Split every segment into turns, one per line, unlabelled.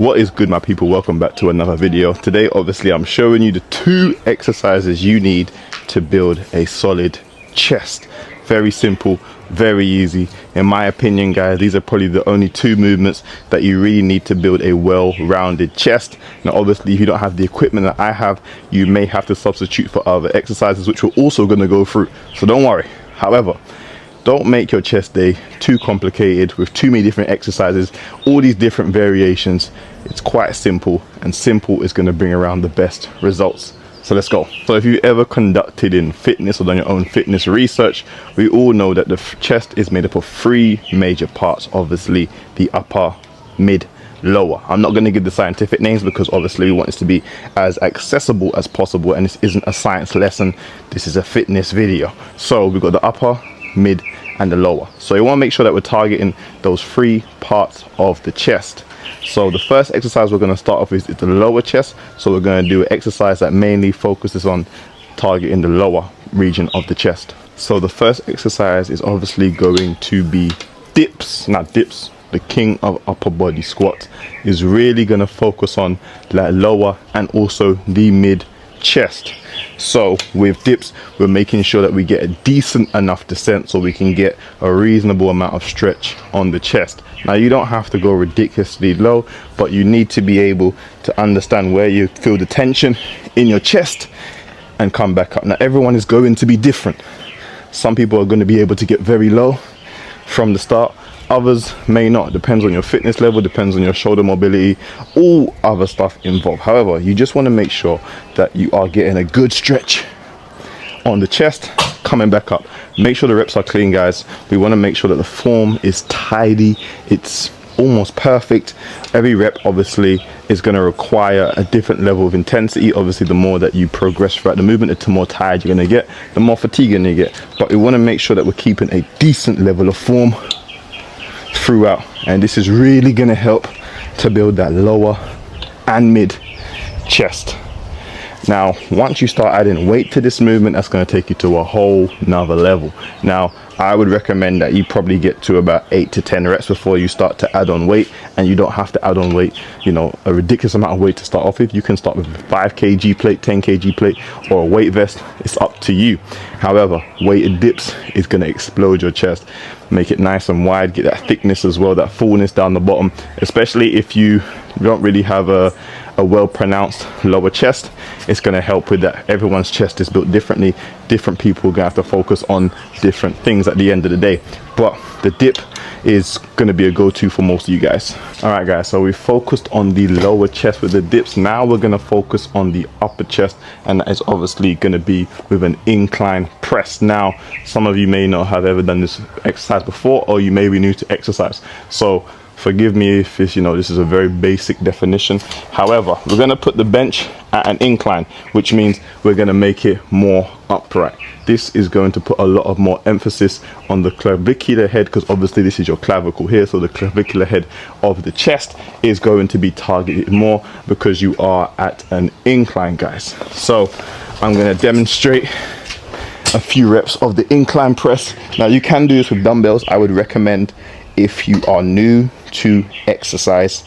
What is good, my people? Welcome back to another video. Today obviously I'm showing you the 2 exercises you need to build a solid chest. Very simple, very easy. In my opinion, guys, these are probably the only 2 movements that you really need to build a well-rounded chest. Now obviously if you don't have the equipment that I have, you may have to substitute for other exercises, which we're also going to go through, so don't worry. However, don't make your chest day too complicated with too many different exercises, all these different variations. It's quite simple, and simple is going to bring around the best results. So let's go. So if you ever conducted in fitness or done your own fitness research, we all know that the chest is made up of 3 major parts. Obviously the upper, mid, lower. I'm not going to give the scientific names because obviously we want this to be as accessible as possible, and this isn't a science lesson, this is a fitness video. So we've got the upper, mid and the lower. So you want to make sure that we're targeting those 3 parts of the chest. So the first exercise we're going to start off is the lower chest. So we're going to do an exercise that mainly focuses on targeting the lower region of the chest. So the first exercise is obviously going to be dips. Now dips, the king of upper body squat, is really going to focus on that lower and also the mid chest. So with dips, we're making sure that we get a decent enough descent so we can get a reasonable amount of stretch on the chest. Now you don't have to go ridiculously low, but you need to be able to understand where you feel the tension in your chest and come back up. Now everyone is going to be different. Some people are going to be able to get very low from the start, others may not. Depends on your fitness level, depends on your shoulder mobility, all other stuff involved. However, you just want to make sure that you are getting a good stretch on the chest, coming back up. Make sure the reps are clean, guys. We want to make sure that the form is tidy, it's almost perfect. Every rep obviously is going to require a different level of intensity. Obviously the more that you progress throughout the movement, the more tired you're going to get, the more fatigue you're going to get. But we want to make sure that we're keeping a decent level of form throughout, and this is really going to help to build that lower and mid chest. Now once you start adding weight to this movement, that's going to take you to a whole nother level. Now I would recommend that you probably get to about 8 to 10 reps before you start to add on weight, and you don't have to add on weight, you know, a ridiculous amount of weight to start off with. You can start with a 5 kg plate, 10 kg plate, or a weight vest. It's up to you. However, weighted dips is going to explode your chest, make it nice and wide, get that thickness as well, that fullness down the bottom, especially if you don't really have a well pronounced lower chest. It's going to help with that. Everyone's chest is built differently. Different people are going to have to focus on different things at the end of the day, but the dip is going to be a go-to for most of you guys. All right guys, so we focused on the lower chest with the dips. Now we're going to focus on the upper chest, and that is obviously going to be with an incline press. Now some of you may not have ever done this exercise before, or you may be new to exercise, so forgive me if this, you know, this is a very basic definition. However, we're going to put the bench at an incline, which means we're going to make it more upright. This is going to put a lot of more emphasis on the clavicular head, because obviously this is your clavicle here, so the clavicular head of the chest is going to be targeted more because you are at an incline, guys. So I'm going to demonstrate a few reps of the incline press. Now you can do this with dumbbells. I would recommend, if you are new to exercise,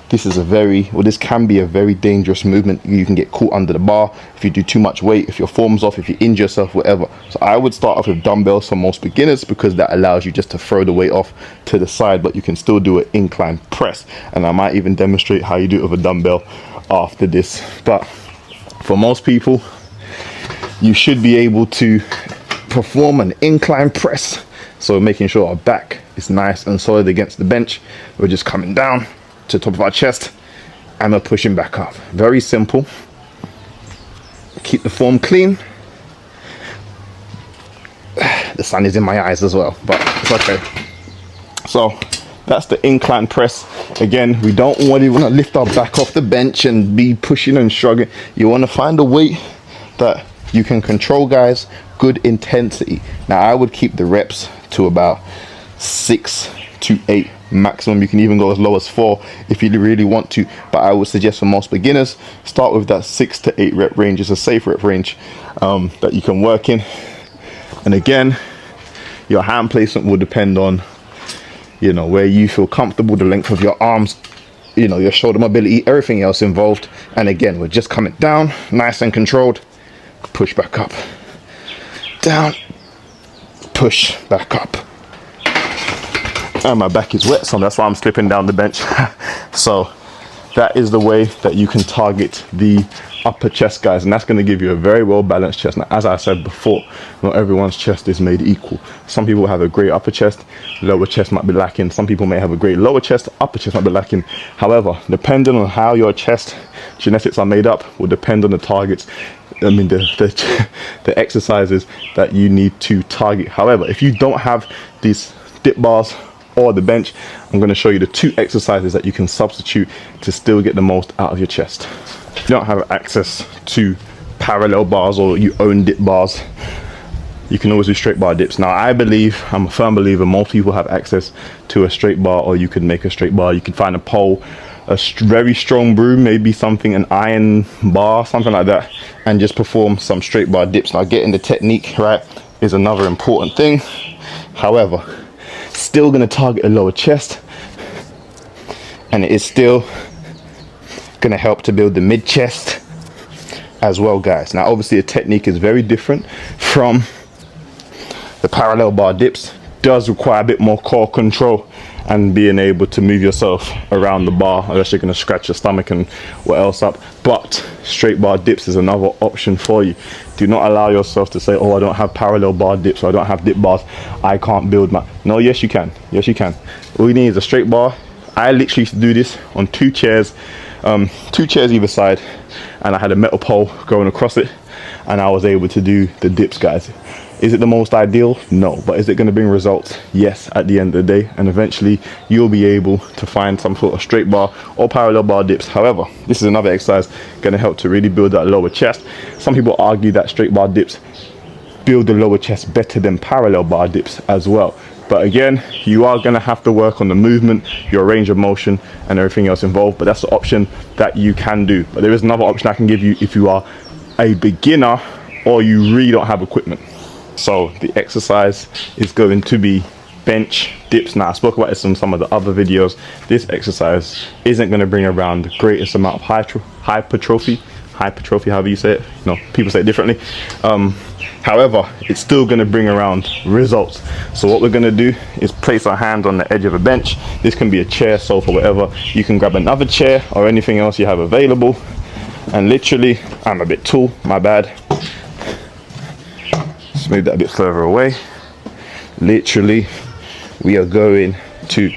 this can be a very dangerous movement. You can get caught under the bar if you do too much weight, if your form's off, if you injure yourself, whatever. So I would start off with dumbbells for most beginners, because that allows you just to throw the weight off to the side, but you can still do an incline press, and I might even demonstrate how you do it with a dumbbell after this. But for most people, you should be able to perform an incline press. So making sure our back is nice and solid against the bench, we're just coming down to the top of our chest and we're pushing back up. Very simple. Keep the form clean. The sun is in my eyes as well, but it's okay. So that's the incline press. Again, we don't want to lift our back off the bench and be pushing and shrugging. You want to find a weight that you can control, guys. Good intensity. Now I would keep the reps to about 6 to 8 maximum. You can even go as low as 4 if you really want to, but I would suggest for most beginners, start with that 6 to 8 rep range. It's a safe rep range that you can work in. And again, your hand placement will depend on, you know, where you feel comfortable, the length of your arms you know, your shoulder mobility, everything else involved. And again, we're just coming down, nice and controlled, push back up, down, push back up. And my back is wet, so that's why I'm slipping down the bench. So that is the way that you can target the upper chest, guys, and that's going to give you a very well balanced chest. Now, as I said before, not everyone's chest is made equal. Some people have a great upper chest, lower chest might be lacking. Some people may have a great lower chest, upper chest might be lacking. However, depending on how your chest genetics are made up will depend on the targets, I mean the exercises that you need to target. However, if you don't have these dip bars or the bench, I'm going to show you the 2 exercises that you can substitute to still get the most out of your chest. If you don't have access to parallel bars or you own dip bars, you can always do straight bar dips. Now I'm a firm believer most people have access to a straight bar, or you can make a straight bar. You can find a pole, a very strong broom, maybe something, an iron bar, something like that, and just perform some straight bar dips. Now getting the technique right is another important thing. However, still going to target a lower chest, and it is still going to help to build the mid chest as well, guys. Now obviously the technique is very different from the parallel bar dips. Does require a bit more core control and being able to move yourself around the bar, unless you're going to scratch your stomach and what else up. But straight bar dips is another option for you. Do not allow yourself to say, oh, I don't have parallel bar dips, or I don't have dip bars, I can't build my... No, yes you can. Yes you can. All you need is a straight bar. I literally used to do this on 2 chairs, 2 chairs either side, and I had a metal pole going across it, and I was able to do the dips, guys. Is it the most ideal? No. But is it going to bring results? Yes, at the end of the day. And eventually you'll be able to find some sort of straight bar or parallel bar dips. However, this is another exercise going to help to really build that lower chest. Some people argue that straight bar dips build the lower chest better than parallel bar dips as well. But again, you are going to have to work on the movement, your range of motion, and everything else involved. But that's the option that you can do. But there is another option I can give you if you are a beginner or you really don't have equipment. So the exercise is going to be bench dips. Now I spoke about this in some of the other videos. This exercise isn't going to bring around the greatest amount of hypertrophy, however you say it. You know, people say it differently. However, it's still going to bring around results. So what we're going to do is place our hand on the edge of a bench. This can be a chair, sofa, whatever. You can grab another chair or anything else you have available, and literally, I'm a bit tall, my bad. Move that a bit further away. Literally, we are going to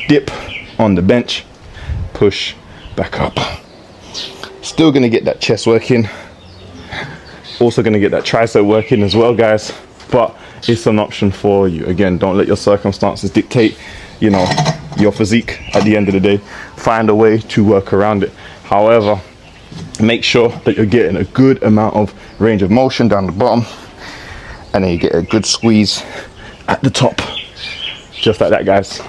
dip on the bench, push back up. Still going to get that chest working, also going to get that tricep working as well, guys. But it's an option for you. Again, don't let your circumstances dictate, you know, your physique. At the end of the day, find a way to work around it. However, make sure that you're getting a good amount of range of motion down the bottom, and then you get a good squeeze at the top, just like that, guys.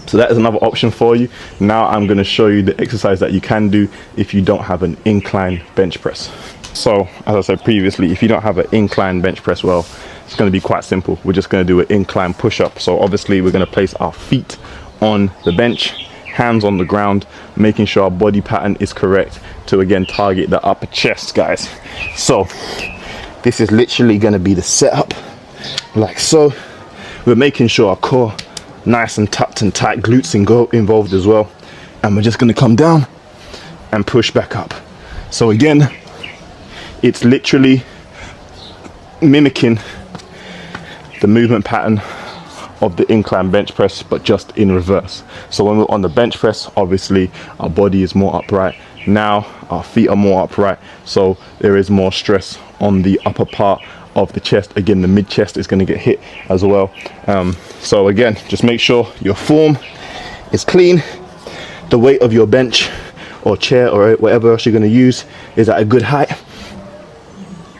So that is another option for you. Now I'm going to show you the exercise that you can do if you don't have an incline bench press. So as I said previously, if you don't have an incline bench press, well, it's going to be quite simple. We're just going to do an incline push-up. So obviously we're going to place our feet on the bench, hands on the ground, making sure our body pattern is correct to again target the upper chest, guys. So this is literally going to be the setup, like so. We're making sure our core nice and tucked and tight, glutes involved as well, and we're just going to come down and push back up. So again, it's literally mimicking the movement pattern of the incline bench press, but just in reverse. So when we're on the bench press, obviously our body is more upright. Now our feet are more upright, so there is more stress on the upper part of the chest. Again, the mid chest is going to get hit as well. So again, just make sure your form is clean, the weight of your bench or chair or whatever else you're going to use is at a good height.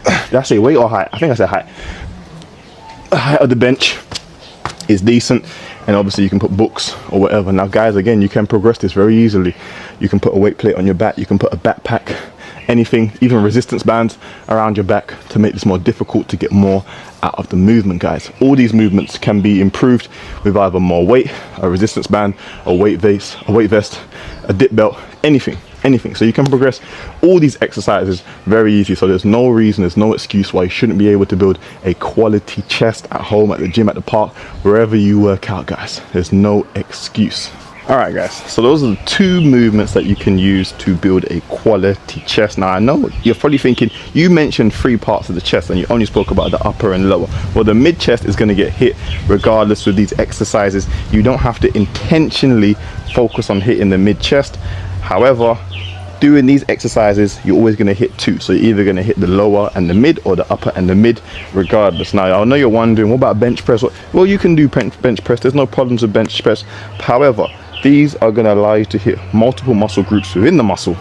Did I say weight or height? I think I said height. The height of the bench is decent, and obviously you can put books or whatever. Now guys, again, you can progress this very easily. You can put a weight plate on your back, you can put a backpack, anything, even resistance bands around your back to make this more difficult to get more out of the movement, guys. All these movements can be improved with either more weight, a resistance band, a weight vest, a dip belt, anything. So you can progress all these exercises very easy. So there's no reason, there's no excuse why you shouldn't be able to build a quality chest at home, at the gym, at the park, wherever you work out, guys. There's no excuse. All right, guys, so those are the 2 movements that you can use to build a quality chest. Now I know you're probably thinking, you mentioned 3 parts of the chest and you only spoke about the upper and lower. Well, the mid chest is going to get hit regardless with these exercises. You don't have to intentionally focus on hitting the mid chest. However, doing these exercises, you're always going to hit 2. So you're either going to hit the lower and the mid, or the upper and the mid, regardless. Now I know you're wondering, what about bench press? Well, you can do bench press. There's no problems with bench press. However, these are going to allow you to hit multiple muscle groups within the muscle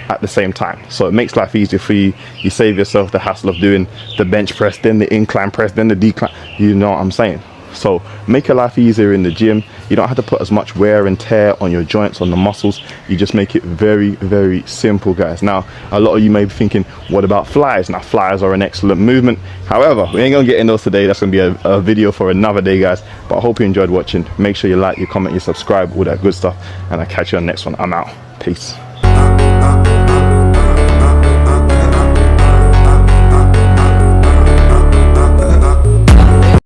at the same time. So it makes life easier for you. You save yourself the hassle of doing the bench press, then the incline press, then the decline. You know what I'm saying? So make your life easier in the gym. You don't have to put as much wear and tear on your joints, on the muscles. You just make it very, very simple, guys. Now, a lot of you may be thinking, what about flies? Now, flies are an excellent movement. However, we ain't gonna get in those today. That's gonna be a video for another day, guys. But I hope you enjoyed watching. Make sure you like, you comment, you subscribe, all that good stuff. And I'll catch you on the next one. I'm out. Peace.